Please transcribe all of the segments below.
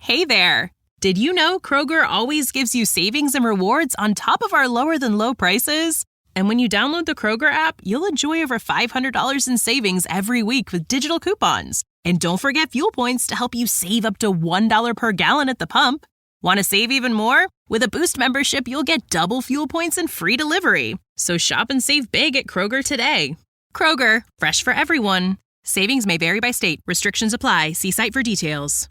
Hey there! Did you know Kroger always gives you savings and rewards on top of our lower-than-low prices? And when you download the Kroger app, you'll enjoy over $500 in savings every week with digital coupons. And don't forget fuel points to help you save up to $1 per gallon at the pump. Want to save even more? With a Boost membership, you'll get double fuel points and free delivery. So shop and save big at Kroger today. Kroger, fresh for everyone. Savings may vary by state. Restrictions apply. See site for details.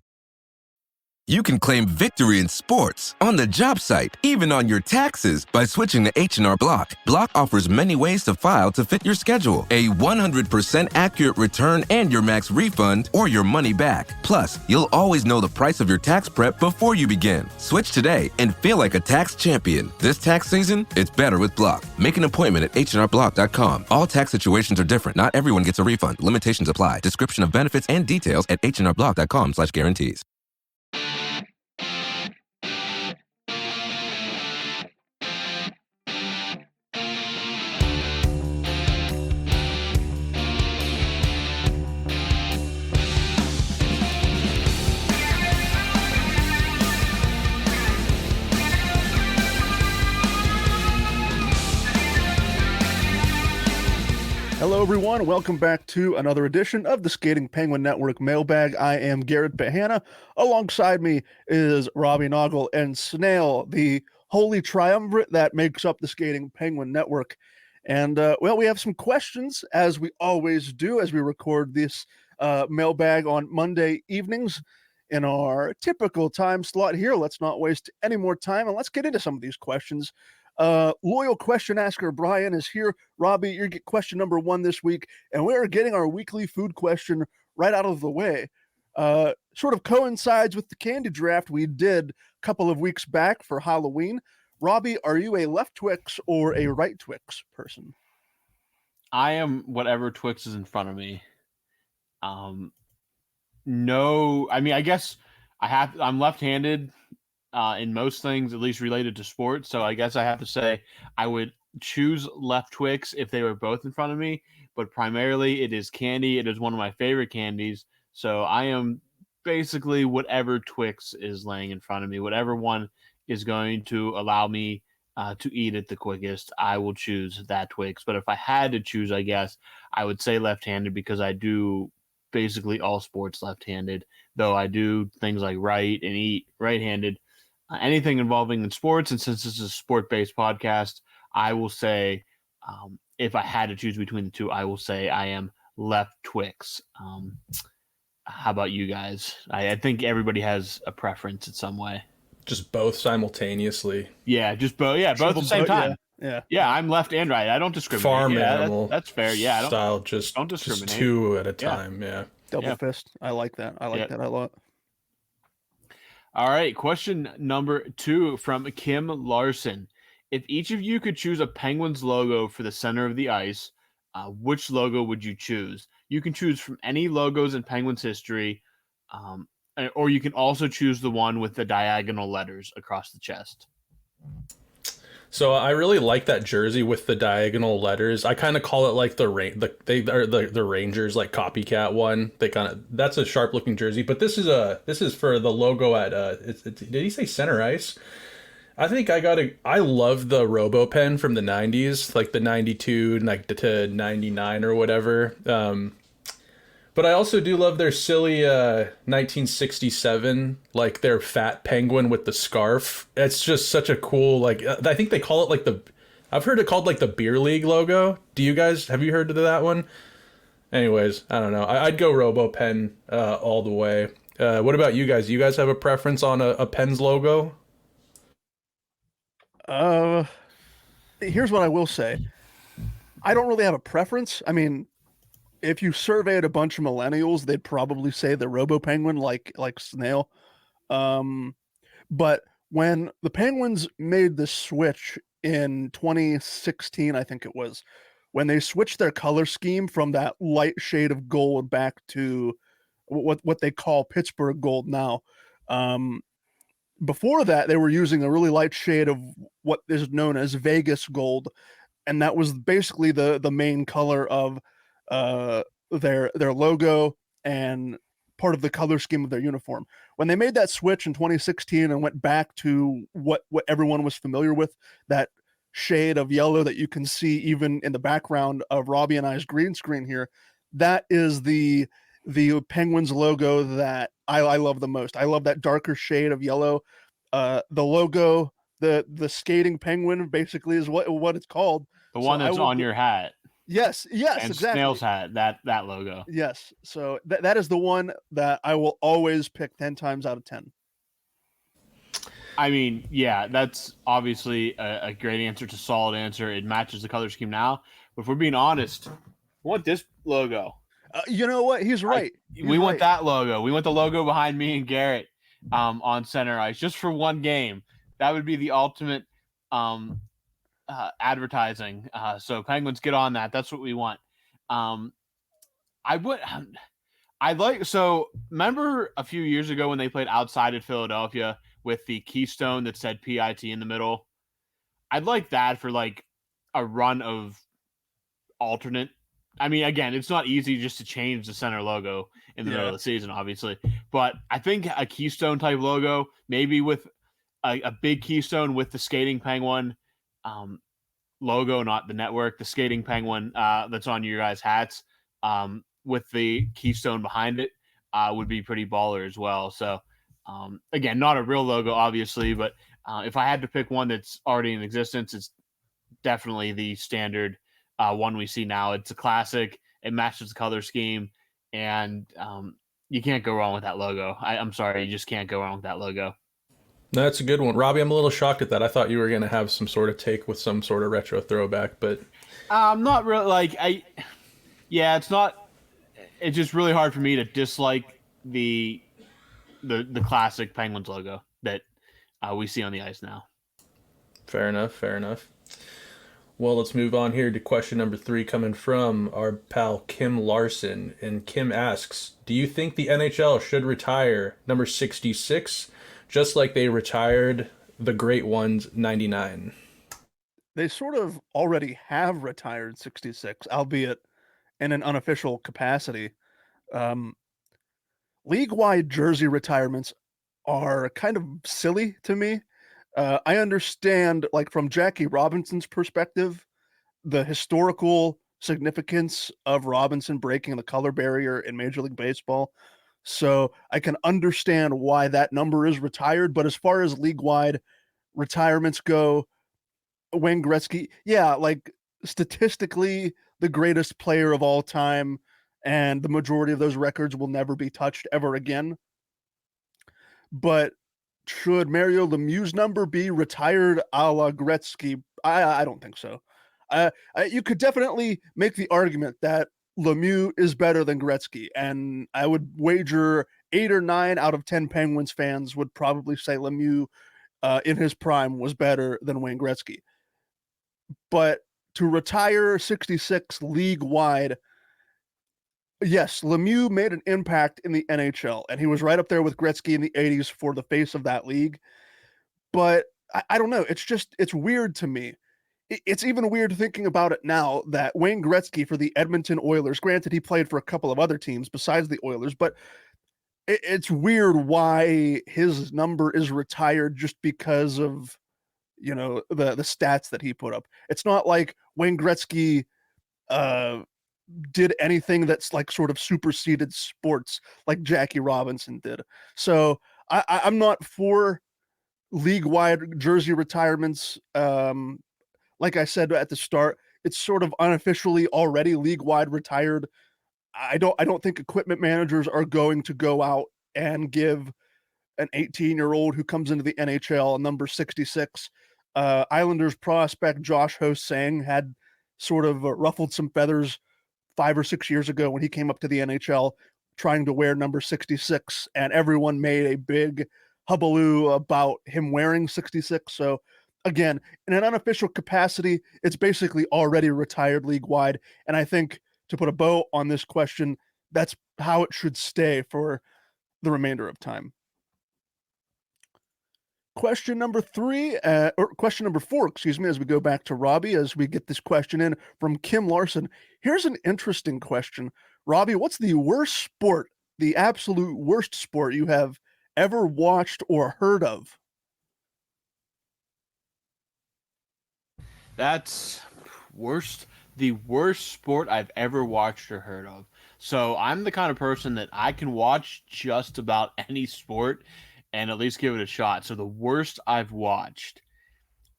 You can claim victory in sports, on the job site, even on your taxes by switching to H&R Block. Block offers many ways to file to fit your schedule. A 100% accurate return and your max refund or your money back. Plus, you'll always know the price of your tax prep before you begin. Switch today and feel like a tax champion. This tax season, it's better with Block. Make an appointment at HRBlock.com. All tax situations are different. Not everyone gets a refund. Limitations apply. Description of benefits and details at HRBlock.com/guarantees. Hello, everyone. Welcome back to another edition of the Skating Penguin Network Mailbag. I am Garrett Bahana. Alongside me is Robbie and Snail, the holy triumvirate that makes up the Skating Penguin Network. And, we have some questions, as we always do, as we record this mailbag on Monday evenings in our typical time slot here. Let's not waste any more time, and let's get into some of these questions. Loyal question asker Brian is here. Robbie, you get question number 1 this week, and we're getting our weekly food question right out of the way. Sort of coincides with the candy draft we did a couple of weeks back for Halloween. Robbie, are you a left Twix or a right Twix person? I am whatever Twix is in front of me. No, I mean, I guess I'm left-handed. In most things, at least related to sports. So I guess I have to say I would choose left Twix if they were both in front of me, but primarily it is candy. It is one of my favorite candies. So I am basically whatever Twix is laying in front of me, whatever one is going to allow me to eat it the quickest, I will choose that Twix. But if I had to choose, I guess I would say left-handed because I do basically all sports left-handed, though I do things like write and eat right-handed. Anything involving in sports, and since this is a sport-based podcast, I will say if I had to choose between the two, I will say I am left Twix. How about you guys? I think everybody has a preference in some way. Just both simultaneously. Yeah, just both. Yeah, both at the same time. Yeah. I'm left and right. I don't discriminate. Farm animal. That's fair. Yeah, don't discriminate. Just two at a time. Yeah. Double fist. I like that. I like that a lot. All right, question number 2 from Kim Larson. If each of you could choose a Penguins logo for the center of the ice, which logo would you choose? You can choose from any logos in Penguins history, or you can also choose the one with the diagonal letters across the chest. So I really like that jersey with the diagonal letters. I kind of call it like the Rangers like copycat one. That's a sharp looking jersey. But this is for the logo at did he say center ice? I think I love the RoboPen from the 90s, like the 92 to 99 or whatever. But I also do love their silly 1967, like their fat penguin with the scarf. It's just such a cool, I think they call it I've heard it called like the beer league logo. Have you heard of that one? Anyways, I don't know. I'd go RoboPen all the way. What about you guys? Do you guys have a preference on a Pens logo? Here's what I will say. I don't really have a preference. I mean, if you surveyed a bunch of millennials, they'd probably say the Robo Penguin like Snail. But when the Penguins made the switch in 2016, I think it was, when they switched their color scheme from that light shade of gold back to what they call Pittsburgh gold now. Before that, they were using a really light shade of what is known as Vegas gold, and that was basically the main color of their logo. And part of the color scheme of their uniform. When they made that switch in 2016 and went back to what everyone was familiar with, that shade of yellow that you can see even in the background of Robbie and I's green screen here, that is the Penguins logo that I love the most. I love that darker shade of yellow. The logo, the skating penguin basically is what it's called. The one that's on your hat. Yes, And exactly. Snail's hat, that logo. Yes. So that is the one that I will always pick 10 times out of 10. I mean, yeah, that's obviously a great answer. It's a solid answer. It matches the color scheme now. But if we're being honest, we want this logo. You know what? He's right. We want that logo. We want the logo behind me and Garrett on center ice just for one game. That would be the ultimate advertising. So Penguins, get on that. That's what we want. Remember a few years ago when they played outside at Philadelphia with the keystone that said PIT in the middle? I'd like that for like a run of alternate. I mean, again, it's not easy just to change the center logo in the middle of the season, obviously. But I think a keystone type logo, maybe with a big keystone with the skating penguin logo, not the network, the skating penguin that's on your guys' hats with the keystone behind it would be pretty baller as well. So, again, not a real logo, obviously, but if I had to pick one that's already in existence, it's definitely the standard one we see now. It's a classic. It matches the color scheme, and you can't go wrong with that logo. I'm sorry, you just can't go wrong with that logo. That's a good one. Robbie, I'm a little shocked at that. I thought you were going to have some sort of take with some sort of retro throwback, but... not really, it's not... It's just really hard for me to dislike the classic Penguins logo that we see on the ice now. Fair enough. Well, let's move on here to question number 3 coming from our pal Kim Larson. And Kim asks, do you think the NHL should retire number 66 just like they retired the great ones 99? They sort of already have retired 66, albeit in an unofficial capacity. League-wide jersey retirements are kind of silly to me. I understand, like, from Jackie Robinson's perspective, the historical significance of Robinson breaking the color barrier in Major League Baseball. So I can understand why that number is retired. But as far as league-wide retirements go, Wayne Gretzky, like statistically the greatest player of all time, and the majority of those records will never be touched ever again. But should Mario Lemieux's number be retired a la Gretzky? I don't think so. You could definitely make the argument that Lemieux is better than Gretzky, and I would wager 8 or 9 out of 10 Penguins fans would probably say Lemieux in his prime was better than Wayne Gretzky. But to retire 66 league-wide, yes, Lemieux made an impact in the NHL, and he was right up there with Gretzky in the 80s for the face of that league. But I don't know. It's weird to me. It's even weird thinking about it now that Wayne Gretzky for the Edmonton Oilers, granted he played for a couple of other teams besides the Oilers, but it's weird why his number is retired just because of, the stats that he put up. It's not like Wayne Gretzky did anything that's like sort of superseded sports like Jackie Robinson did. So I'm not for league-wide jersey retirements. Like I said at the start, it's sort of unofficially already league-wide retired. I don't think equipment managers are going to go out and give an 18-year-old who comes into the NHL number 66. Islanders prospect Josh Ho-Sang had sort of ruffled some feathers 5 or 6 years ago when he came up to the NHL trying to wear number 66, and everyone made a big hubbub about him wearing 66. So again, in an unofficial capacity, it's basically already retired league-wide. And I think, to put a bow on this question, that's how it should stay for the remainder of time. Question number 4, excuse me, as we go back to Robbie, as we get this question in from Kim Larson. Here's an interesting question. Robbie, what's the worst sport the absolute worst sport you have ever watched or heard of. That's the worst sport I've ever watched or heard of. So I'm the kind of person that I can watch just about any sport and at least give it a shot. So the worst I've watched,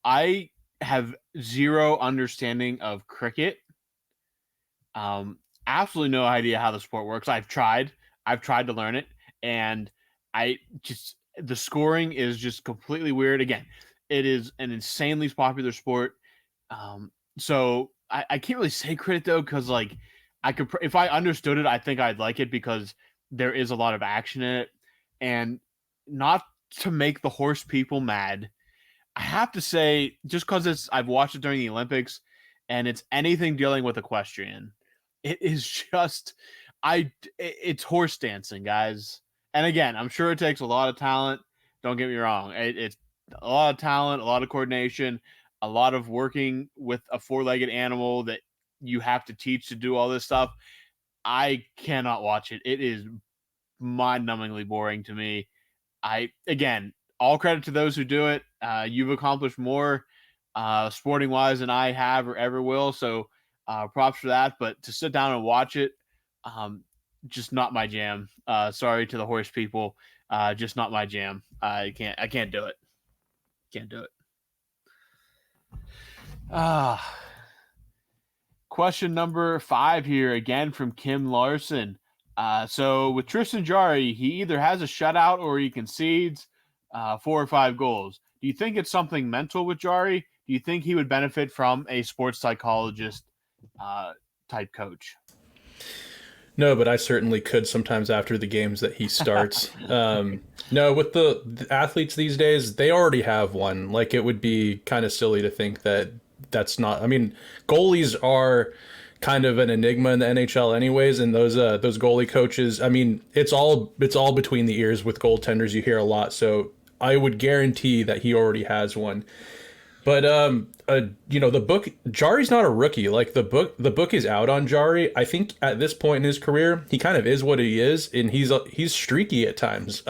I have zero understanding of cricket. Absolutely no idea how the sport works. I've tried to learn it, and the scoring is just completely weird. Again, it is an insanely popular sport. So I can't really say cricket though, because like I could, if I understood it, I think I'd like it because there is a lot of action in it, and not to make the horse people mad, I have to say, just because I've watched it during the Olympics, and it's anything dealing with equestrian, it is just it's horse dancing, guys. And again, I'm sure it takes a lot of talent. Don't get me wrong; it's a lot of talent, a lot of coordination, a lot of working with a four-legged animal that you have to teach to do all this stuff. I cannot watch it. It is mind-numbingly boring to me. Again, all credit to those who do it. You've accomplished more sporting wise than I have or ever will. So props for that. But to sit down and watch it, just not my jam. Sorry to the horse people. Just not my jam. I can't do it. Can't do it. Question number 5 here again from Kim Larson. So with Tristan Jarry, he either has a shutout or he concedes 4 or 5 goals. Do you think it's something mental with Jarry? Do you think he would benefit from a sports psychologist type coach? No, but I certainly could sometimes after the games that he starts. No, with the athletes these days, they already have one. Like, it would be kind of silly to think that that's not. I mean, goalies are kind of an enigma in the NHL anyways, and those goalie coaches, I mean, it's all between the ears with goaltenders. You hear a lot, so I would guarantee that he already has one. But the book, Jarry's not a rookie. Like, the book is out on Jarry. I think at this point in his career, he kind of is what he is, and he's streaky at times.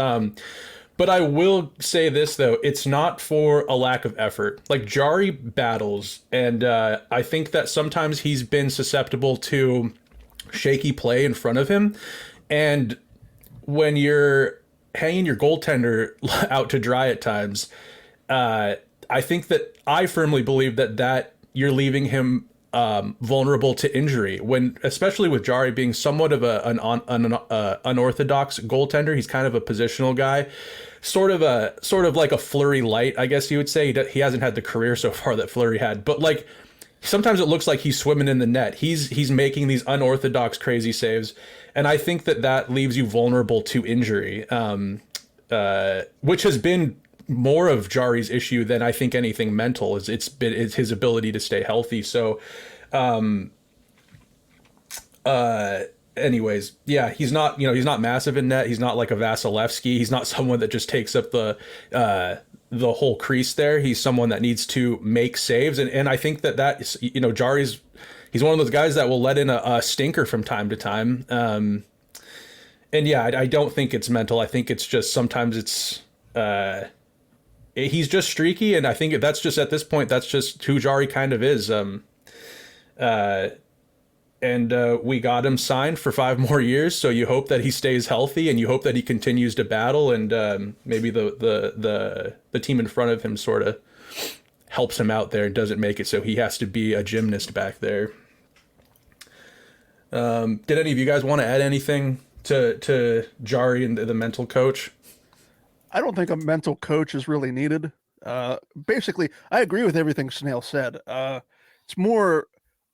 But I will say this though, it's not for a lack of effort. Like, Jarry battles, and I think that sometimes he's been susceptible to shaky play in front of him, and when you're hanging your goaltender out to dry at times, I think that I firmly believe that you're leaving him vulnerable to injury, when, especially with Jarry being somewhat of an unorthodox goaltender. He's kind of a positional guy, sort of like a Fleury light, I guess you would say. He hasn't had the career so far that Fleury had, but like sometimes it looks like he's swimming in the net. He's making these unorthodox crazy saves, and I think that leaves you vulnerable to injury, which has been more of Jarry's issue than I think anything mental. It's his ability to stay healthy. So anyways, yeah, he's not massive in net. He's not like a Vasilevsky. He's not someone that just takes up the whole crease there. He's someone that needs to make saves, and I think that Jarry's, he's one of those guys that will let in a stinker from time to time. And yeah, I don't think it's mental. I think it's just sometimes it's he's just streaky, and I think that's just, at this point, that's just who Jarry kind of is. And we got him signed for 5 more years, so you hope that he stays healthy, and you hope that he continues to battle, and maybe the team in front of him sort of helps him out there and doesn't make it so he has to be a gymnast back there. Did any of you guys want to add anything to Jarry and the mental coach? I don't think a mental coach is really needed. Basically, I agree with everything Snail said. It's more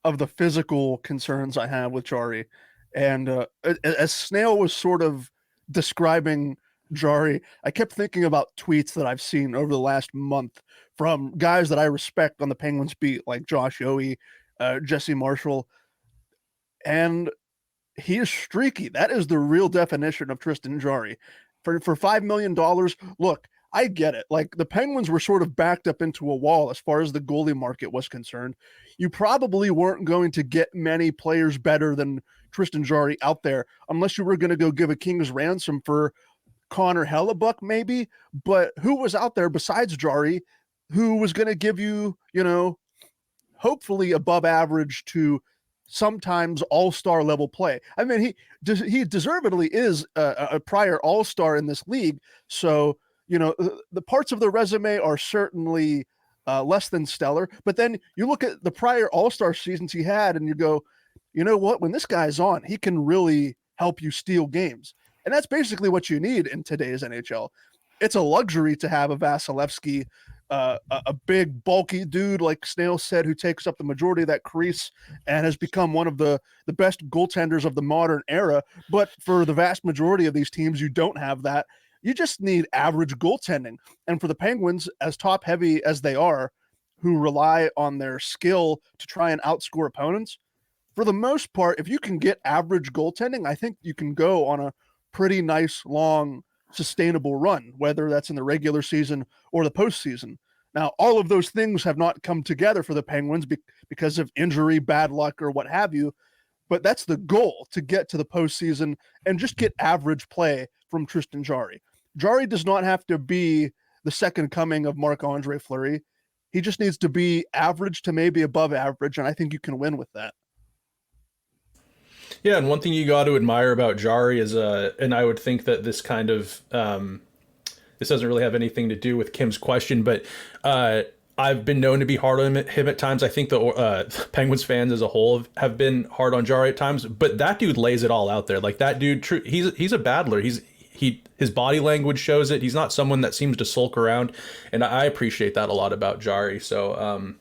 of the physical concerns I have with Jarry. And as Snail was sort of describing Jarry, I kept thinking about tweets that I've seen over the last month from guys that I respect on the Penguins beat, like Josh Yohe, Jesse Marshall. And he is streaky. That is the real definition of Tristan Jarry. For $5 million, look, I get it. Like, the Penguins were sort of backed up into a wall as far as the goalie market was concerned. You probably weren't going to get many players better than Tristan Jarry out there, unless you were going to go give a king's ransom for Connor Hellebuck, maybe. But who was out there besides Jarry who was going to give you, hopefully above average to sometimes all-star level play? I mean, he deservedly is a prior all-star in this league. So, the parts of the resume are certainly less than stellar. But then you look at the prior all-star seasons he had and you go, you know what? When this guy's on, he can really help you steal games. And that's basically what you need in today's NHL. It's a luxury to have a Vasilevsky, a big, bulky dude, like Snail said, who takes up the majority of that crease and has become one of the best goaltenders of the modern era. But for the vast majority of these teams, you don't have that. You just need average goaltending. And for the Penguins, as top-heavy as they are, who rely on their skill to try and outscore opponents, for the most part, if you can get average goaltending, I think you can go on a pretty nice, long, sustainable run, whether that's in the regular season or the postseason. Now, all of those things have not come together for the Penguins because of injury, bad luck, or what have you. But that's the goal, to get to the postseason and just get average play from Tristan Jarry. Jarry does not have to be the second coming of Marc-Andre Fleury. He just needs to be average to maybe above average, and I think you can win with that. Yeah, and one thing you got to admire about Jarry is, and I would think that this kind of, this doesn't really have anything to do with Kim's question, but I've been known to be hard on him at times. I think the Penguins fans as a whole have been hard on Jarry at times, but that dude lays it all out there. Like, that dude, he's a battler. His body language shows it. He's not someone that seems to sulk around, and I appreciate that a lot about Jarry. So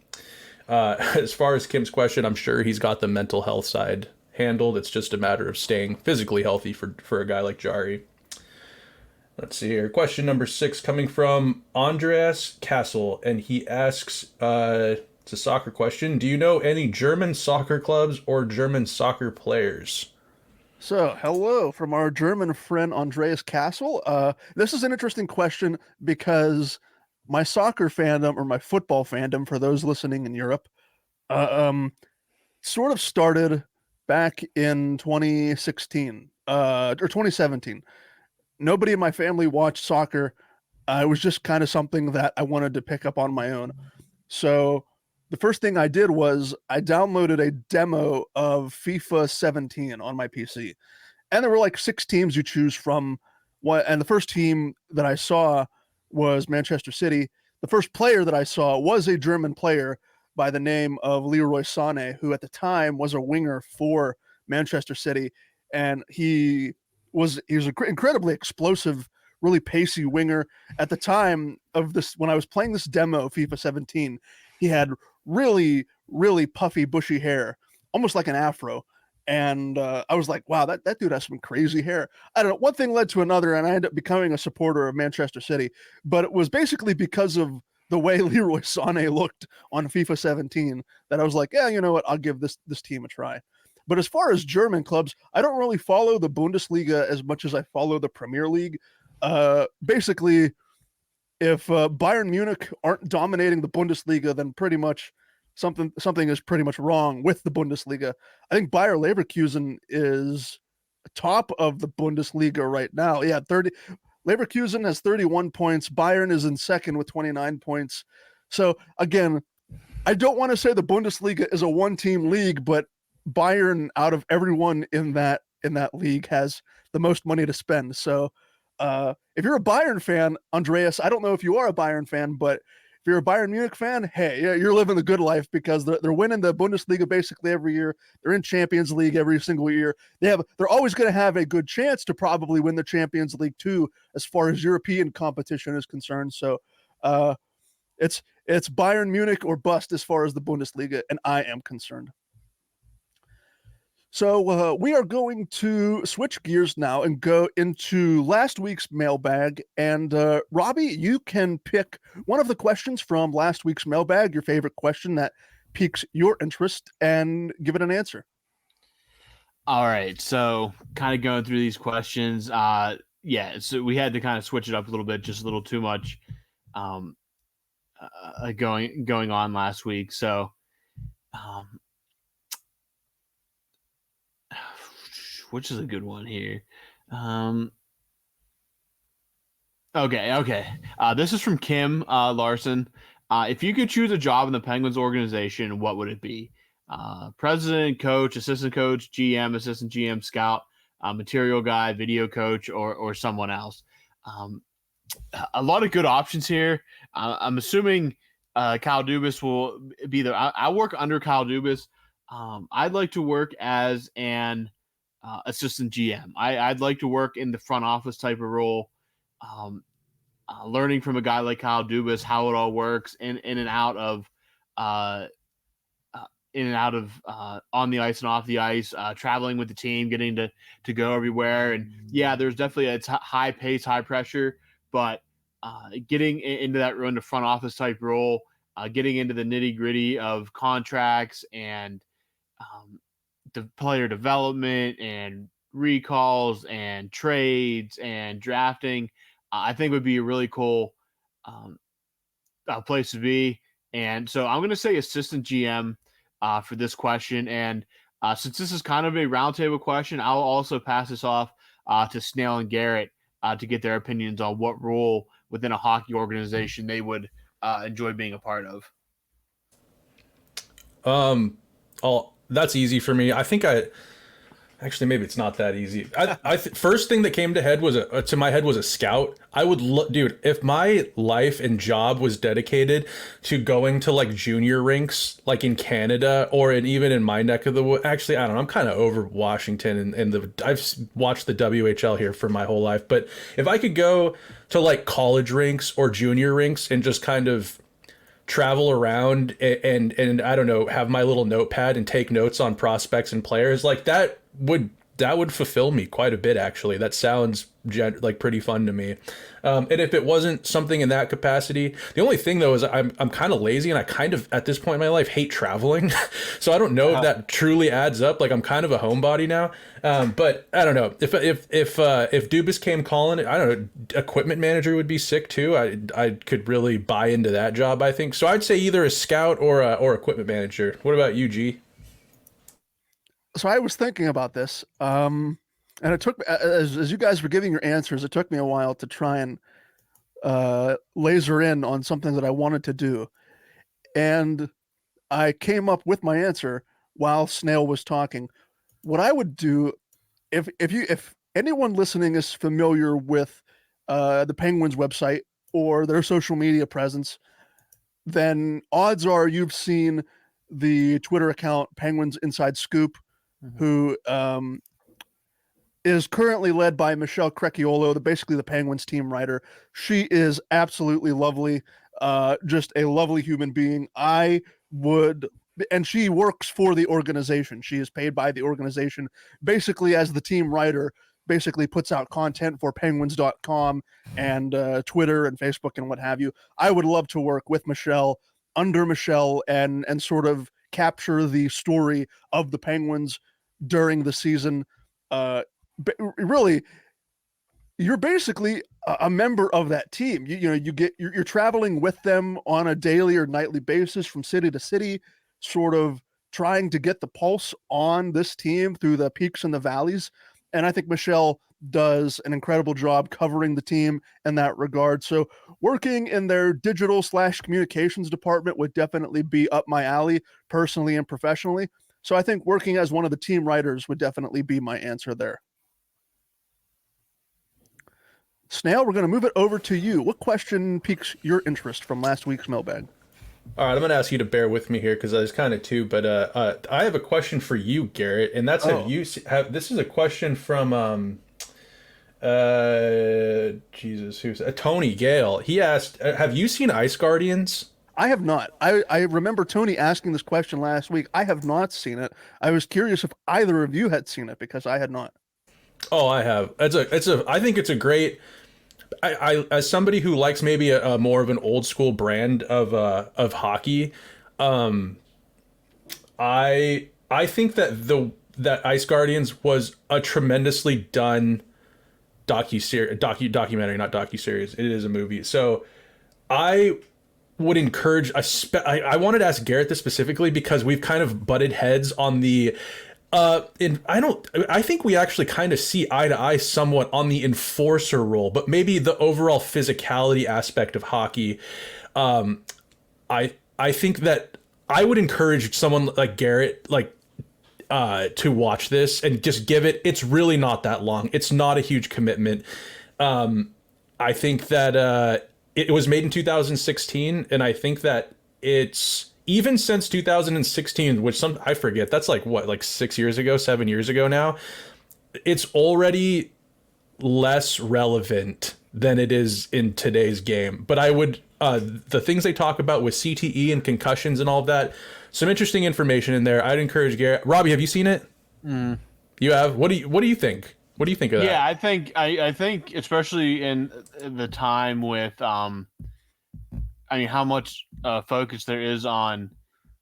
as far as Kim's question, I'm sure he's got the mental health side handled. It's just a matter of staying physically healthy for a guy like Jarry. Let's see here. Question number 6 coming from Andreas Castle, and he asks, it's a soccer question. Do you know any German soccer clubs or German soccer players? So, hello from our German friend Andreas Castle. This is an interesting question because my soccer fandom, or my football fandom for those listening in Europe, sort of started back in 2016 or 2017. Nobody in my family watched soccer. It was just kind of something that I wanted to pick up on my own. So the first thing I did was I downloaded a demo of FIFA 17 on my PC. And there were like 6 teams you choose from. And the first team that I saw was Manchester City. The first player that I saw was a German player by the name of Leroy Sané, who at the time was a winger for Manchester City. And he was an incredibly explosive, really pacey winger. At the time of this, when I was playing this demo of FIFA 17, he had really, really puffy, bushy hair, almost like an afro. And I was like, wow, that dude has some crazy hair. I don't know. One thing led to another, and I ended up becoming a supporter of Manchester City. But it was basically because of the way Leroy Sané looked on FIFA 17 that I was like, yeah, you know what? I'll give this team a try. But as far as German clubs, I don't really follow the Bundesliga as much as I follow the Premier League. Basically, if Bayern Munich aren't dominating the Bundesliga, then pretty much something is pretty much wrong with the Bundesliga. I think Bayer Leverkusen is top of the Bundesliga right now. Yeah, Leverkusen has 31 points. Bayern is in second with 29 points. So again, I don't want to say the Bundesliga is a one-team league, but Bayern, out of everyone in that league, has the most money to spend. So if you're a Bayern fan, Andreas, I don't know if you are a Bayern fan, but if you're a Bayern Munich fan, hey, you're living the good life because they're winning the Bundesliga basically every year. They're in Champions League every single year. They're always going to have a good chance to probably win the Champions League too, as far as European competition is concerned. So it's Bayern Munich or bust as far as the Bundesliga, and I am concerned. So we are going to switch gears now and go into last week's mailbag. And Robbie, you can pick one of the questions from last week's mailbag, your favorite question that piques your interest, and give it an answer. All right. So kind of going through these questions. So we had to kind of switch it up a little bit, just a little too much going on last week. So which is a good one here. Okay. This is from Kim Larson. If you could choose a job in the Penguins organization, what would it be? President, coach, assistant coach, GM, assistant GM, scout, material guy, video coach, or someone else. A lot of good options here. I'm assuming Kyle Dubas will be there. I work under Kyle Dubas. I'd like to work as an assistant GM. I'd like to work in the front office type of role, learning from a guy like Kyle Dubas how it all works in and out of on the ice and off the ice, traveling with the team, getting to go everywhere. And yeah, there's definitely a high pace, high pressure, but getting into that in the front office type role, getting into the nitty gritty of contracts and the player development and recalls and trades and drafting, I think would be a really cool place to be. And so I'm going to say assistant GM for this question. And since this is kind of a roundtable question, I'll also pass this off to Snail and Garrett to get their opinions on what role within a hockey organization they would enjoy being a part of. That's easy for me. I think actually maybe it's not that easy. First thing that came to my head was a scout. I would dude, if my life and job was dedicated to going to like junior rinks, like in Canada or even in my neck of the woods. Actually, I don't know. I'm kind of over Washington and I've watched the WHL here for my whole life. But if I could go to like college rinks or junior rinks and just kind of travel around and I don't know, have my little notepad and take notes on prospects and players, like that would fulfill me quite a bit. Actually, that sounds like pretty fun to me. And if it wasn't something in that capacity, the only thing though is I'm kind of lazy and I kind of at this point in my life hate traveling. So I don't know if that truly adds up. Like I'm kind of a homebody now. But I don't know if Dubas came calling, I don't know, equipment manager would be sick too. I could really buy into that job, I think. So I'd say either a scout or equipment manager. What about you, G? So I was thinking about this, and it took me, as you guys were giving your answers, it took me a while to try and laser in on something that I wanted to do. And I came up with my answer while Snail was talking. What I would do, if anyone listening is familiar with the Penguins website or their social media presence, then odds are you've seen the Twitter account Penguins Inside Scoop, who is currently led by Michelle Crecchiolo, basically the Penguins team writer. She is absolutely lovely, just a lovely human being. And she works for the organization. She is paid by the organization, basically as the team writer, basically puts out content for penguins.com and Twitter and Facebook and what have you. I would love to work with Michelle, under Michelle, and sort of capture the story of the Penguins during the season. Really, you're basically a member of that team. You're traveling with them on a daily or nightly basis from city to city, sort of trying to get the pulse on this team through the peaks and the valleys. And I think Michelle does an incredible job covering the team in that regard. So working in their digital/communications department would definitely be up my alley, personally and professionally. So I think working as one of the team writers would definitely be my answer there. Snail, we're going to move it over to you. What question piques your interest from last week's mailbag? All right, I'm going to ask you to bear with me here because there's kind of two, but I have a question for you, Garrett, and that's this is a question from Tony Gale. He asked, have you seen Ice Guardians? I have not. I remember Tony asking this question last week. I have not seen it. I was curious if either of you had seen it because I had not. Oh, I have. I think it's a great. I as somebody who likes maybe a more of an old school brand of hockey, I think that Ice Guardians was a tremendously done documentary, not docuseries. It is a movie. So I would encourage I wanted to ask Garrett this specifically because we've kind of butted heads on the I think we actually kind of see eye to eye somewhat on the enforcer role, but maybe the overall physicality aspect of hockey. I think that I would encourage someone like Garrett, to watch this and just give it. It's really not that long. It's not a huge commitment. I think that it was made in 2016, and I think that it's even since 2016, which I forget, that's like 6 years ago, 7 years ago now. It's already less relevant than it is in today's game. But I would, the things they talk about with CTE and concussions and all of that, some interesting information in there. I'd encourage Garrett. Robbie, have you seen it? You have? What do you think? What do you think of that? Yeah, I think especially in the time with how much focus there is on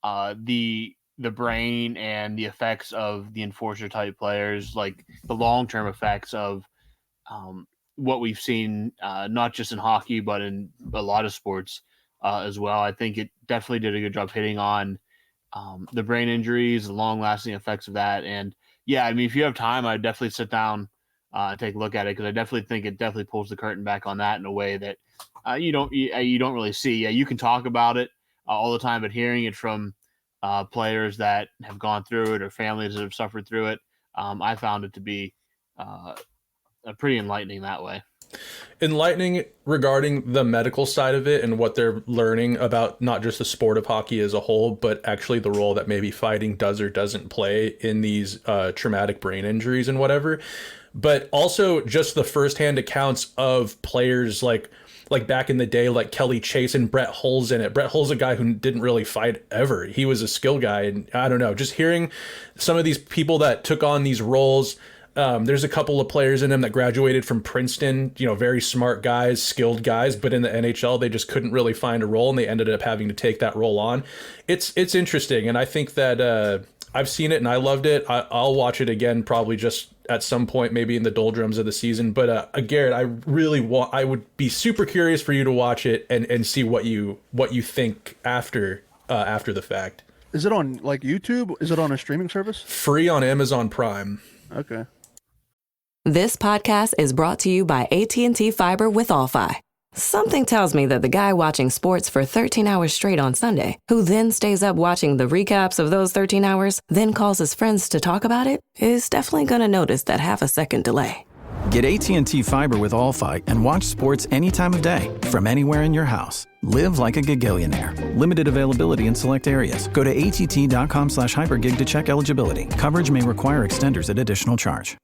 the brain and the effects of the enforcer type players, like the long-term effects of what we've seen, not just in hockey, but in a lot of sports as well. I think it definitely did a good job hitting on the brain injuries, the long-lasting effects of that. And yeah, if you have time, I'd definitely sit down and take a look at it, because I definitely think it definitely pulls the curtain back on that in a way that you don't really see. Yeah, you can talk about it all the time, but hearing it from players that have gone through it or families that have suffered through it, I found it to be pretty enlightening that way. Enlightening regarding the medical side of it and what they're learning about not just the sport of hockey as a whole, but actually the role that maybe fighting does or doesn't play in these traumatic brain injuries and whatever. But also just the firsthand accounts of players like back in the day, like Kelly Chase and Brett Hull's in it. Brett Hull's a guy who didn't really fight ever. He was a skill guy. And I don't know, just hearing some of these people that took on these roles. There's a couple of players in them that graduated from Princeton, very smart guys, skilled guys, but in the NHL, they just couldn't really find a role, and they ended up having to take that role on. It's interesting. And I think that I've seen it and I loved it. I'll watch it again, probably just at some point, maybe in the doldrums of the season. But Garrett, I would be super curious for you to watch it and see what you think after the fact. Is it on YouTube? Is it on a streaming service? Free on Amazon Prime. Okay. This podcast is brought to you by AT&T Fiber with All-Fi. Something tells me that the guy watching sports for 13 hours straight on Sunday, who then stays up watching the recaps of those 13 hours, then calls his friends to talk about it, is definitely going to notice that half-a-second delay. Get AT&T Fiber with All-Fi and watch sports any time of day from anywhere in your house. Live like a gigillionaire. Limited availability in select areas. Go to att.com/hypergig to check eligibility. Coverage may require extenders at additional charge.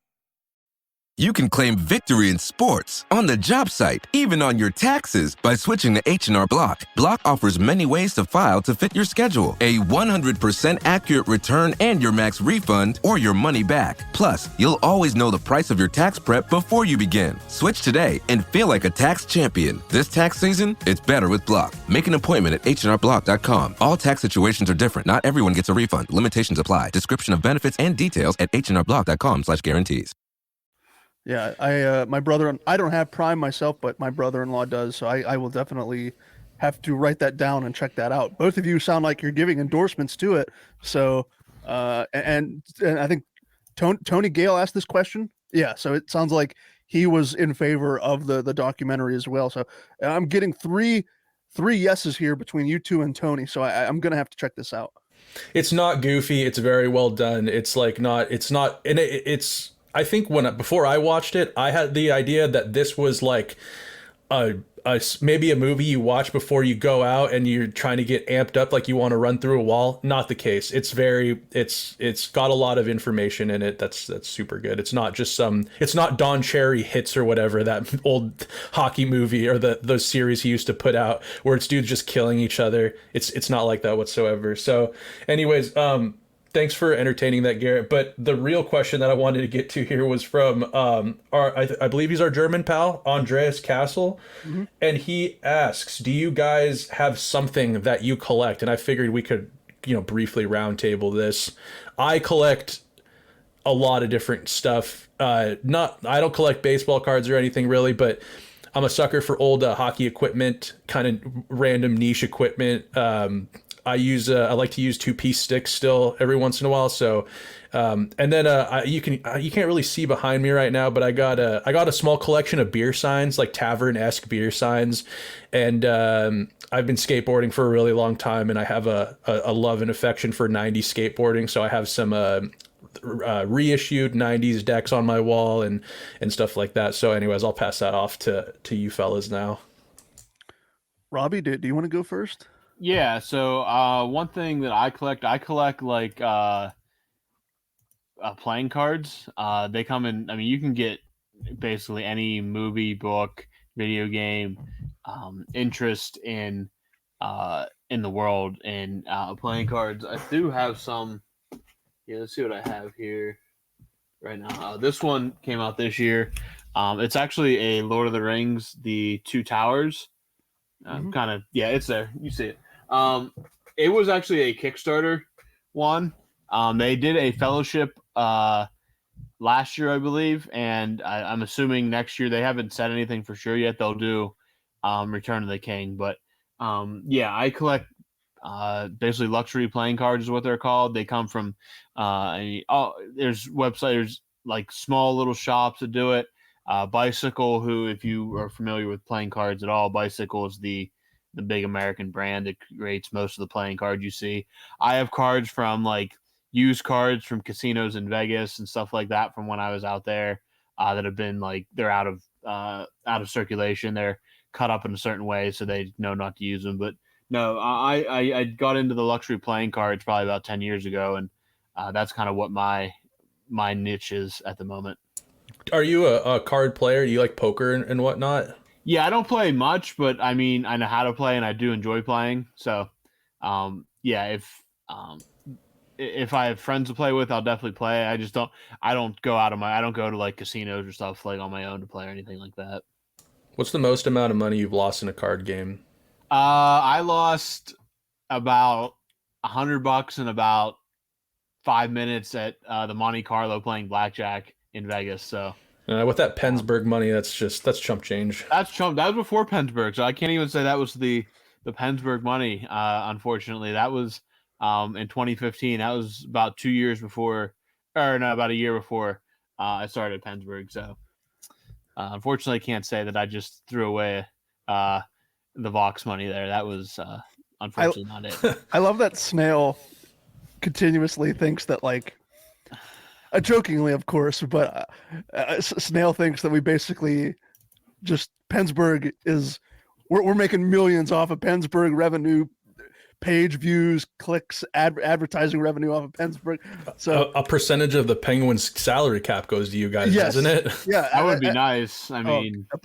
You can claim victory in sports, on the job site, even on your taxes by switching to H&R Block. Block offers many ways to file to fit your schedule. A 100% accurate return and your max refund or your money back. Plus, you'll always know the price of your tax prep before you begin. Switch today and feel like a tax champion. This tax season, it's better with Block. Make an appointment at hrblock.com. All tax situations are different. Not everyone gets a refund. Limitations apply. Description of benefits and details at hrblock.com/guarantees. Yeah, I don't have Prime myself, but my brother-in-law does, so I will definitely have to write that down and check that out. Both of you sound like you're giving endorsements to it. So, and I think Tony Gale asked this question. Yeah, so it sounds like he was in favor of the documentary as well. So I'm getting three yeses here between you two and Tony. So I'm gonna have to check this out. It's not goofy. It's very well done. It's I think before I watched it, I had the idea that this was like maybe a movie you watch before you go out and you're trying to get amped up, like you want to run through a wall. Not the case. It's got a lot of information in it. That's super good. It's not just it's not Don Cherry Hits or whatever, that old hockey movie or those series he used to put out where it's dudes just killing each other. It's not like that whatsoever. So anyways, thanks for entertaining that, Garrett. But the real question that I wanted to get to here was from I believe he's our German pal, Andreas Castle. Mm-hmm. And he asks, do you guys have something that you collect? And I figured we could, briefly roundtable this. I collect a lot of different stuff. I don't collect baseball cards or anything really, but I'm a sucker for old hockey equipment, kind of random niche equipment. I like to use 2-piece sticks still every once in a while. So, and then you can't really see behind me right now, but I got a small collection of beer signs, like tavern-esque beer signs, and I've been skateboarding for a really long time, and I have a love and affection for 90s skateboarding. So I have some reissued 90s decks on my wall and stuff like that. So anyways, I'll pass that off to you fellas now. Robbie, do you want to go first? Yeah, so one thing that I collect like playing cards. They come in, I mean, you can get basically any movie, book, video game, interest in the world, and playing cards. I do have some. Yeah, let's see what I have here right now. This one came out this year. It's actually a Lord of the Rings, the Two Towers. Kind of, yeah, it's there. You see it. It was actually a Kickstarter one. They did a fellowship last year, I believe, and I'm assuming next year. They haven't said anything for sure yet. They'll do Return of the King, but yeah, I collect basically luxury playing cards is what they're called. They come from there's websites like small little shops that do it. Bicycle, who, if you are familiar with playing cards at all, Bicycle is the big American brand that creates most of the playing cards you see. I have cards from like used cards from casinos in Vegas and stuff like that from when I was out there that have been like, they're out of circulation. They're cut up in a certain way so they know not to use them. But no, I got into the luxury playing cards probably about 10 years ago, and that's kind of what my niche is at the moment. Are you a card player? Do you like poker and whatnot? Yeah, I don't play much, but I mean, I know how to play, and I do enjoy playing. So, yeah, if I have friends to play with, I'll definitely play. I don't go to like casinos or stuff like on my own to play or anything like that. What's the most amount of money you've lost in a card game? I lost about $100 in about 5 minutes at the Monte Carlo playing blackjack in Vegas. So with that Pennsburg money, that's chump change. That was before Pennsburg, so I can't even say that was the Pennsburg money. Unfortunately, that was in 2015. That was about 2 years before, or no, about a year before I started at Pennsburg. So unfortunately, I can't say that I just threw away the Vox money there. That was unfortunately not it. I love that Snail continuously thinks that, like, jokingly, of course, but Snail thinks that we basically just Pennsburg is we're making millions off of Pennsburg revenue, page views, clicks, advertising revenue off of Pennsburg. So a percentage of the Penguins' salary cap goes to you guys, yes, doesn't it? Yeah, that would be nice. I mean, a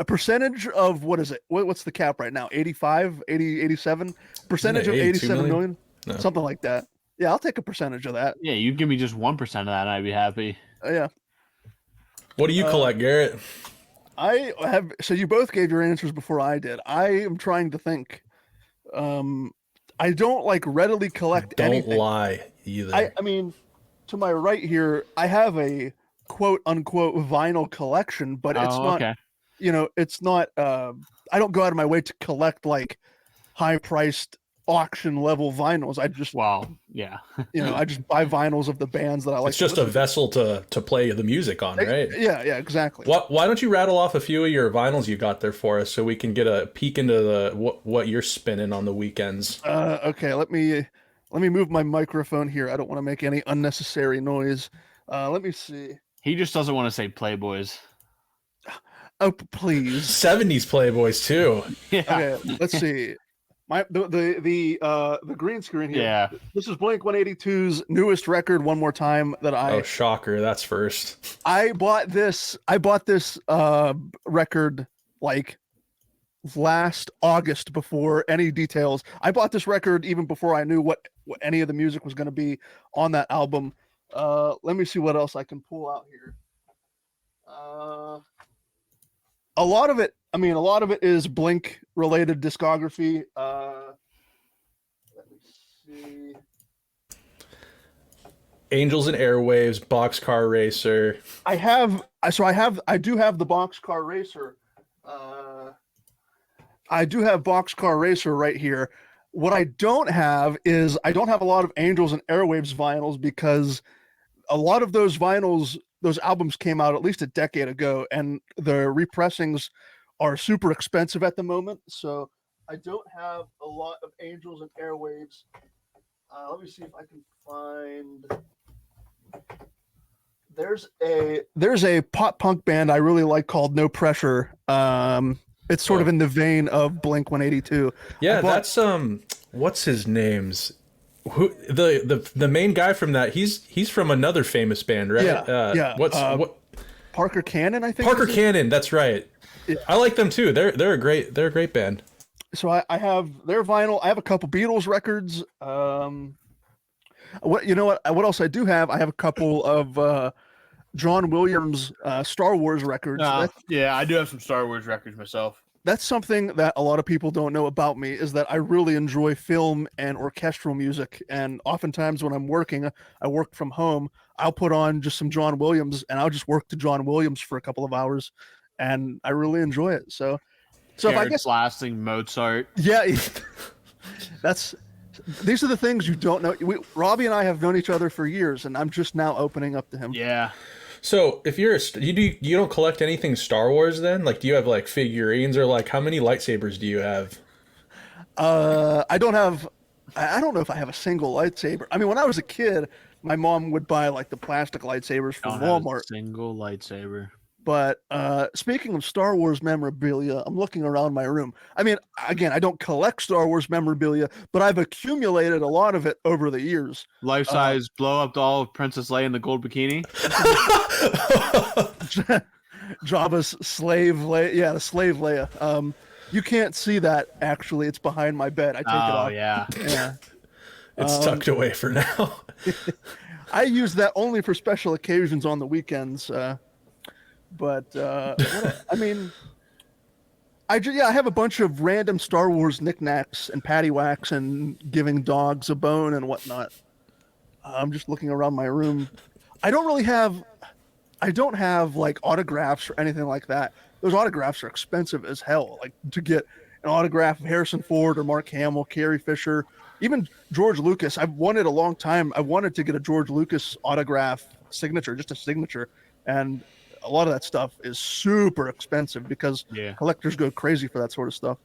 percentage of what is it? What's the cap right now? 85, 80, 87 percentage of 87 million? No. Something like that. Yeah, I'll take a percentage of that. Yeah, you give me just 1% of that, and I'd be happy. Yeah. What do you collect, Garrett? I have. So you both gave your answers before I did. I am trying to think. I don't like readily collect anything. Don't lie either. I mean, to my right here, I have a quote unquote vinyl collection, but it's not. Okay. You know, it's not. I don't go out of my way to collect like high priced auction level vinyls. I just yeah. I just buy vinyls of the bands that I like. It's just a vessel to play the music on, right? Yeah, exactly. Why don't you rattle off a few of your vinyls you got there for us so we can get a peek into what you're spinning on the weekends? Okay, let me move my microphone here. I don't want to make any unnecessary noise. Let me see. He just doesn't want to say Playboys. Oh, please. 70s Playboys too. Yeah. Okay, let's see. The green screen here. Yeah. This is Blink-182's newest record, One More Time, that Oh, shocker, that's first. I bought this record like last August before any details. I bought this record even before I knew what any of the music was going to be on that album. Let me see what else I can pull out here. A lot of it is Blink related discography. Let me see. Angels and Airwaves, Boxcar Racer. I do have the Boxcar Racer. I do have Boxcar Racer right here. What I don't have is I don't have a lot of Angels and Airwaves vinyls because a lot of those vinyls, those albums came out at least a decade ago, and the repressings are super expensive at the moment. So I don't have a lot of Angels and Airwaves. Let me see if I can find. There's a pop punk band I really like called No Pressure. It's sort of in the vein of Blink 182. Yeah, that's what's his name's who the main guy from that, he's from another famous band, right? Yeah. What Parker Cannon, I think. Parker Cannon, that's right. Yeah. I like them too. They're a great band. So I have their vinyl. I have a couple Beatles records. What else I do have? I have a couple of John Williams Star Wars records. Yeah, I do have some Star Wars records myself. That's something that a lot of people don't know about me, is that I really enjoy film and orchestral music. And oftentimes when I'm working, I work from home, I'll put on just some John Williams and I'll just work to John Williams for a couple of hours, and I really enjoy it. So if I guess blasting Mozart. Yeah, these are the things you don't know. Robbie and I have known each other for years, and I'm just now opening up to him. Yeah. So if you don't collect anything Star Wars then? Like, do you have like figurines, or like how many lightsabers do you have? I don't know if I have a single lightsaber. I mean, when I was a kid, my mom would buy like the plastic lightsabers from Walmart. Single lightsaber. But speaking of Star Wars memorabilia, I'm looking around my room. I mean, again, I don't collect Star Wars memorabilia, but I've accumulated a lot of it over the years. Life-size blow-up doll of Princess Leia in the gold bikini. Jabba's slave Leia. Yeah, the slave Leia. You can't see that, actually. It's behind my bed. I take it off. Oh, yeah. Yeah. It's tucked away for now. I use that only for special occasions on the weekends. But I mean, I have a bunch of random Star Wars knickknacks and paddywhacks and giving dogs a bone and whatnot. I'm just looking around my room. I don't have like autographs or anything like that. Those autographs are expensive as hell. Like, to get an autograph of Harrison Ford or Mark Hamill, Carrie Fisher, even George Lucas. I've wanted a long time. I wanted to get a George Lucas autograph signature, just a signature, and a lot of that stuff is super expensive because collectors go crazy for that sort of stuff.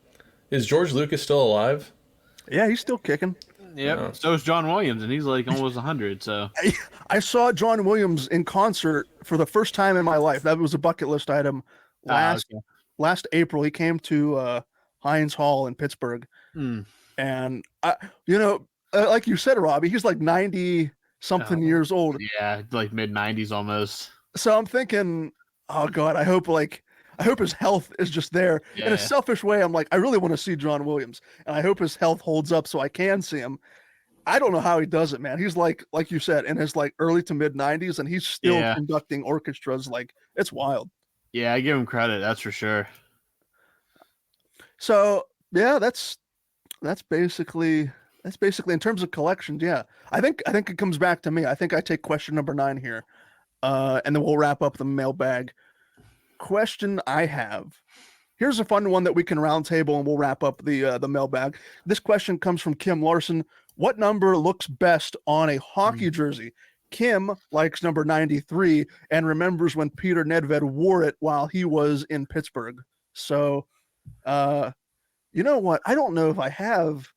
Is George Lucas still alive? Yeah, he's still kicking. Yep. Oh. So is John Williams, and he's like almost 100. So I saw John Williams in concert for the first time in my life. That was a bucket list item. Last April, he came to Heinz Hall in Pittsburgh, and like you said, Robbie, he's like 90 something years old. Yeah, like mid 90s almost. So I'm thinking, oh God, I hope his health is just there. In a selfish way, I'm like, I really want to see John Williams, and I hope his health holds up so I can see him. I don't know how he does it, man. He's like you said, in his like early to mid 90s, and he's still conducting orchestras. Like, it's wild. Yeah, I give him credit. That's for sure. So yeah, that's basically in terms of collections. Yeah, I think it comes back to me. I think I take question number 9 here. And then we'll wrap up the mailbag. Question I have. Here's a fun one that we can round table, and we'll wrap up the mailbag. This question comes from Kim Larson. What number looks best on a hockey jersey? Kim likes number 93 and remembers when Peter Nedved wore it while he was in Pittsburgh. So, you know what? I don't know if I have.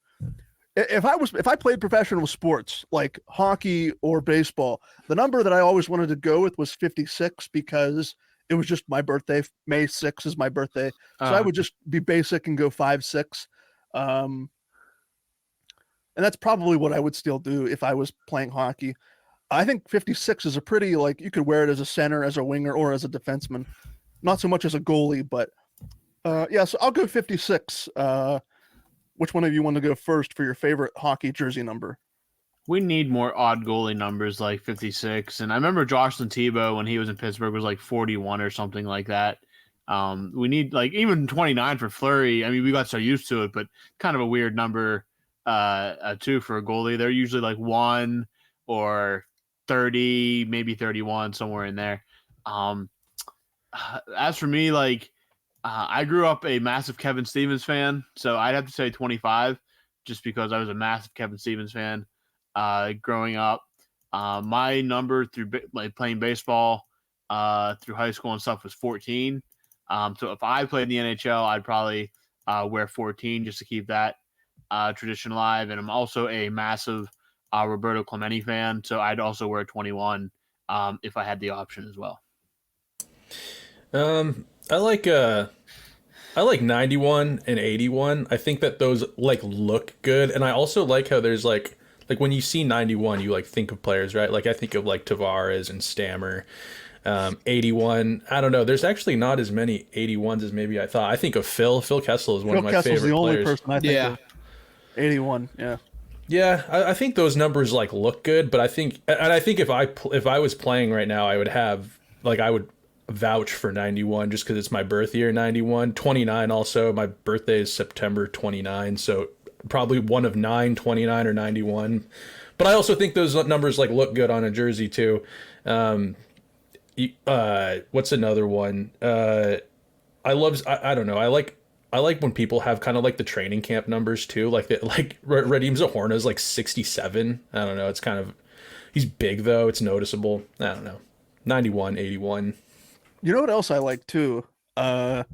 If I played professional sports like hockey or baseball, the number that I always wanted to go with was 56 because it was just my birthday. May 6th is my birthday. So I would just be basic and go 5'6". And that's probably what I would still do if I was playing hockey. I think 56 is a pretty, like, you could wear it as a center, as a winger, or as a defenseman. Not so much as a goalie, but so I'll go 56. Which one of you want to go first for your favorite hockey jersey number? We need more odd goalie numbers like 56. And I remember Jocelyn Thibault when he was in Pittsburgh was like 41 or something like that. We need like even 29 for Fleury. I mean, we got so used to it, but kind of a weird number too for a goalie. They're usually like 1 or 30, maybe 31, somewhere in there. As for me, like, I grew up a massive Kevin Stevens fan, so I'd have to say 25, just because I was a massive Kevin Stevens fan growing up. My number through playing baseball through high school and stuff was 14. So if I played in the NHL, I'd probably wear 14 just to keep that tradition alive. And I'm also a massive Roberto Clemente fan, so I'd also wear 21 if I had the option as well. I like 91 and 81. I think that those like look good, and I also like how there's like when you see 91, you like think of players, right? Like I think of like Tavares and Stammer. 81, I don't know. There's actually not as many 81s as maybe I thought. I think of Phil Kessel is one of my favorite players. the only person I think of. 81, yeah. Yeah, I think those numbers like look good, but I think if I was playing right now, I would have like I would vouch for 91 just because it's my birth year. 91, 29 also. My birthday is September 29, so probably one of 9, 29 or 91. But I also think those numbers like look good on a jersey too. What's another one? I don't know. I like when people have kind of like the training camp numbers too. Like Radim Zahorna is like 67. I don't know. It's kind of, he's big though. It's noticeable. I don't know. 91, 81. You know what else I like too? The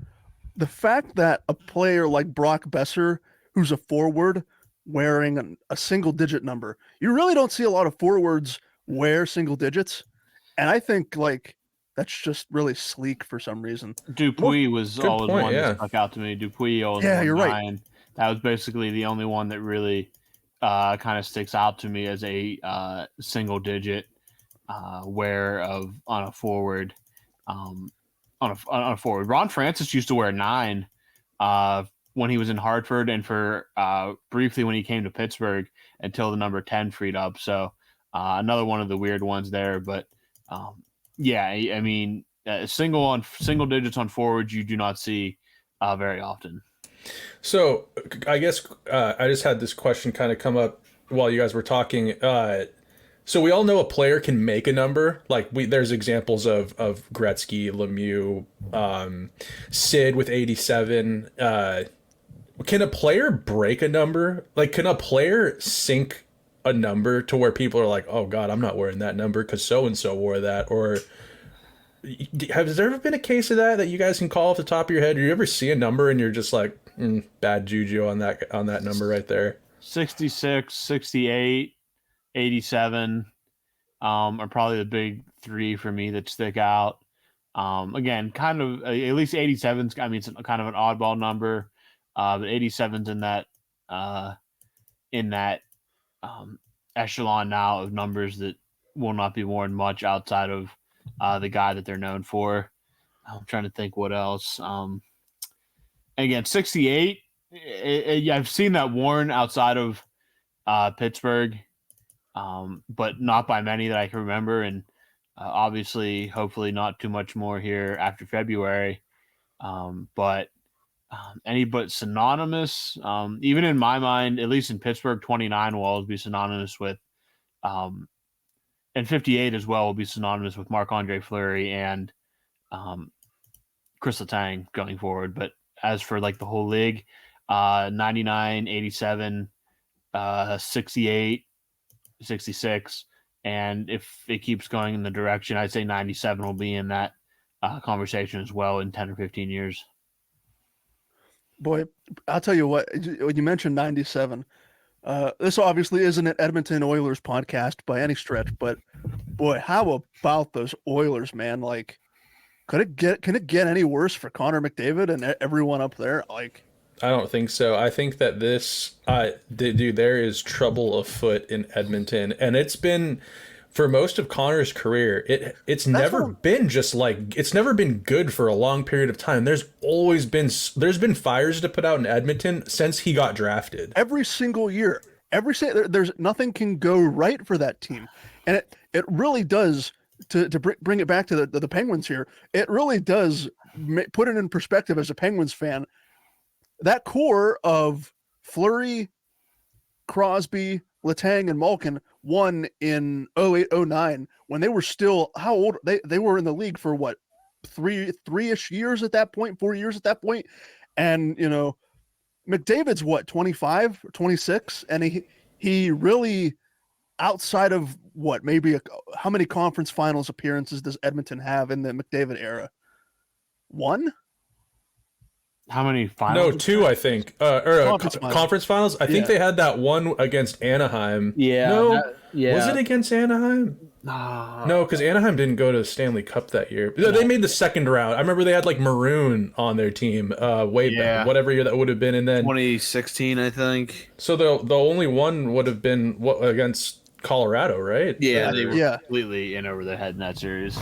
fact that a player like Brock Besser, who's a forward, wearing a single digit number. You really don't see a lot of forwards wear single digits. And I think like that's just really sleek for some reason. Dupuis was always one that stuck out to me. Dupuis always you're right. That was basically the only one that really kind of sticks out to me as a single digit wear on a forward. On a forward. Ron Francis used to wear 9 when he was in Hartford and for briefly when he came to Pittsburgh until the number 10 freed up. So another one of the weird ones there, but I mean, single digits on forwards you do not see very often. So I guess I just had this question kind of come up while you guys were talking. So we all know a player can make a number. Like there's examples of Gretzky, Lemieux, Sid with 87. Can a player break a number? Like, can a player sink a number to where people are like, oh God, I'm not wearing that number because so-and-so wore that? Or has there ever been a case of that you guys can call off the top of your head? Do you ever see a number and you're just like, bad juju on that number right there? 66, 68, 87 are probably the big 3 for me that stick out. Again, kind of at least 87's, I mean, it's kind of an oddball number, but 87's in that echelon now of numbers that will not be worn much outside of the guy that they're known for. I'm trying to think what else. Again, 68, I've seen that worn outside of Pittsburgh, but not by many that I can remember. And obviously, hopefully not too much more here after February. But synonymous, even in my mind, at least in Pittsburgh, 29 will always be synonymous with, and 58 as well will be synonymous with Marc-Andre Fleury and Chris Letang going forward. But as for like the whole league, 99, 87, 68, 66, and if it keeps going in the direction, I'd say 97 will be in that conversation as well in 10 or 15 years. Boy, I'll tell you what, when you mentioned 97, this obviously isn't an Edmonton Oilers podcast by any stretch, but boy, how about those Oilers, man? Like, can it get any worse for Connor McDavid and everyone up there? Like, I don't think so. I think that there is trouble afoot in Edmonton, and it's been for most of Connor's career. It's never been good for a long period of time. There's been fires to put out in Edmonton since he got drafted. Every single year, there's nothing can go right for that team, and it really does. To bring it back to the Penguins here, it really does put it in perspective as a Penguins fan. That core of Fleury, Crosby, Letang, and Malkin won in 08-09 when they were still how old? They were in the league for what, three-ish years at that point, 4 years at that point. And, you know, McDavid's what, 25 or 26, and he really, outside of what, maybe how many conference finals appearances does Edmonton have in the McDavid era? One? How many finals? No, two, I think. Conference finals. I think they had that one against Anaheim. Yeah. No, yeah. Was it against Anaheim? No, because Anaheim didn't go to the Stanley Cup that year. No. They made the second round. I remember they had like Maroon on their team back, whatever year that would have been, and then 2016, I think. So the only one would have been against Colorado, right? Yeah, they were completely in over their head in that series.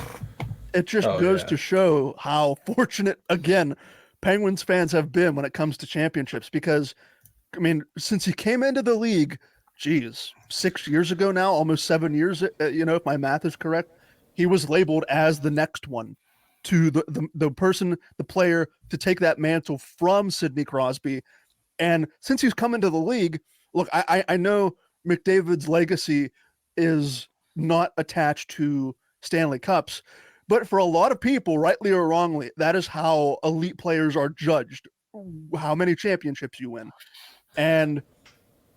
It just goes to show how fortunate, again, Penguins fans have been when it comes to championships, because, I mean, since he came into the league, 6 years ago now, almost 7 years, if my math is correct, he was labeled as the next one to the player to take that mantle from Sidney Crosby. And since he's come into the league, look, I know McDavid's legacy is not attached to Stanley Cups, but for a lot of people, rightly or wrongly, that is how elite players are judged, how many championships you win. And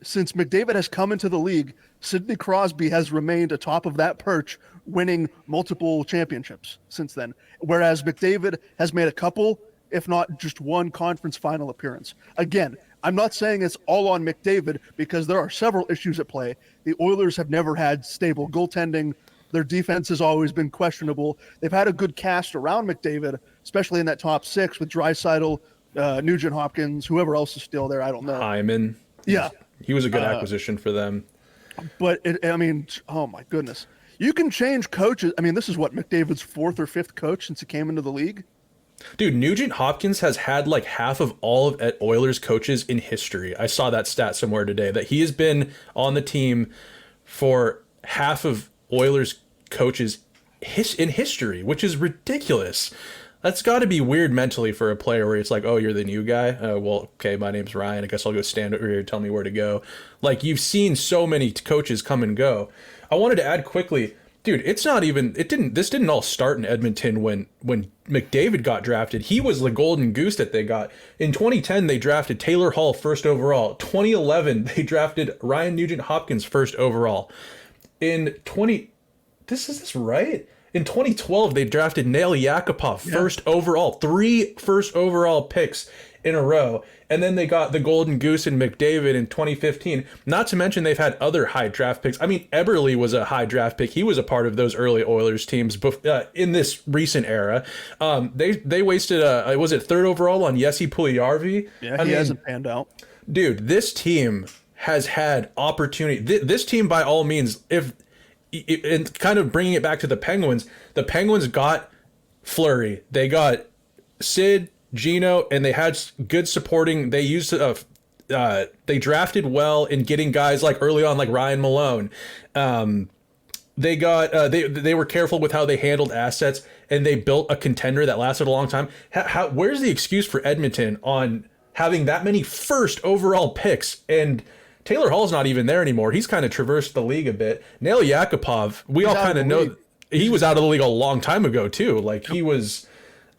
since McDavid has come into the league, Sidney Crosby has remained atop of that perch, winning multiple championships since then, whereas McDavid has made a couple, if not just one, conference final appearance. Again, I'm not saying it's all on McDavid, because there are several issues at play. The Oilers have never had stable goaltending. Their defense has always been questionable. They've had a good cast around McDavid, especially in that top six with Draisaitl, Nugent Hopkins, whoever else is still there. I don't know. Hyman. Yeah. He was a good acquisition for them. But, oh my goodness. You can change coaches. I mean, this is what, McDavid's fourth or fifth coach since he came into the league? Dude, Nugent Hopkins has had like half of all of Oilers coaches in history. I saw that stat somewhere today, that he has been on the team for half of Oilers coaches in history, which is ridiculous. That's got to be weird mentally for a player where it's like, oh, you're the new guy? Well, okay, my name's Ryan. I guess I'll go stand over here and tell me where to go. Like, you've seen so many coaches come and go. I wanted to add quickly, dude, this didn't all start in Edmonton when McDavid got drafted. He was the golden goose that they got. In 2010, they drafted Taylor Hall first overall. 2011, they drafted Ryan Nugent Hopkins first overall. In 2012, they drafted Nail Yakupov first overall, 3 first overall picks in a row. And then they got the golden goose in McDavid in 2015. Not to mention they've had other high draft picks. I mean, Eberle was a high draft pick. He was a part of those early Oilers teams in this recent era. They wasted was it third overall on Jesse Puljujarvi? Yeah, he hasn't panned out. Dude, this team has had opportunity. This team, by all means, and kind of bringing it back to the Penguins got Fleury, they got Sid, Gino, and they had good supporting. They used they drafted well in getting guys like early on, like Ryan Malone. They got they were careful with how they handled assets, and they built a contender that lasted a long time. Where's the excuse for Edmonton on having that many first overall picks? And Taylor Hall's not even there anymore. He's kind of traversed the league a bit. Nail Yakupov, we all kind of know he was out of the league a long time ago too. Like he was,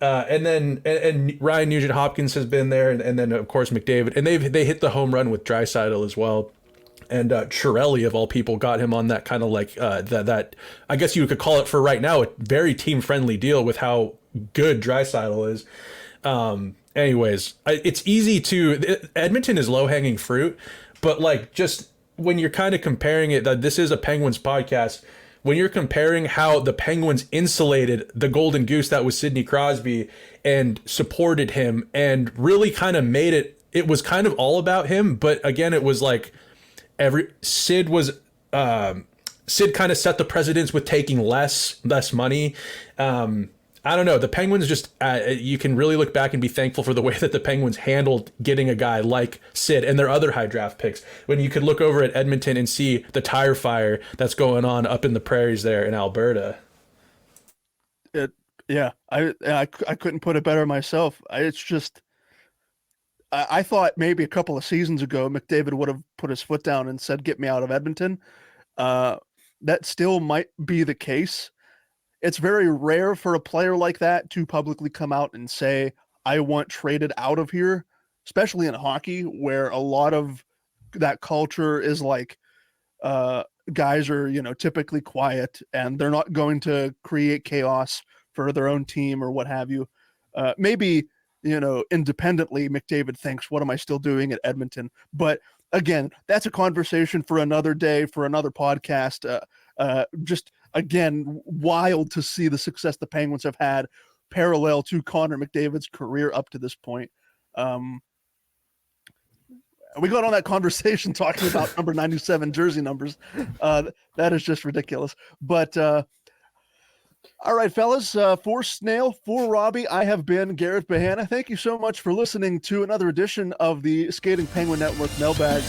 and then Ryan Nugent Hopkins has been there, and then of course McDavid, and they hit the home run with Draisaitl as well. And Chiarelli, of all people, got him on that kind of like that I guess you could call it for right now a very team friendly deal with how good Draisaitl is. Anyways, it's easy Edmonton is low hanging fruit. But like, just when you're kind of comparing it, that this is a Penguins podcast, when you're comparing how the Penguins insulated the golden goose that was Sidney Crosby and supported him and really kind of made it was kind of all about him. But again, it was like Sid kind of set the precedence with taking less money. I don't know. The Penguins just, you can really look back and be thankful for the way that the Penguins handled getting a guy like Sid and their other high draft picks. When you could look over at Edmonton and see the tire fire that's going on up in the prairies there in Alberta. I couldn't put it better myself. It's just, I thought maybe a couple of seasons ago, McDavid would have put his foot down and said, "Get me out of Edmonton." That still might be the case. It's very rare for a player like that to publicly come out and say, "I want traded out of here." especially in hockey, where a lot of that culture is like guys are, typically quiet and they're not going to create chaos for their own team or what have you. Maybe, independently, McDavid thinks, what am I still doing at Edmonton? But again, that's a conversation for another day, for another podcast. Just, again, wild to see the success the Penguins have had parallel to Connor McDavid's career up to this point. We got on that conversation talking about number 97 jersey numbers. That is just ridiculous. But all right, fellas, for Snail, for Robbie, I have been Garrett Bahana. Thank you so much for listening to another edition of the Skating Penguin Network Mailbag.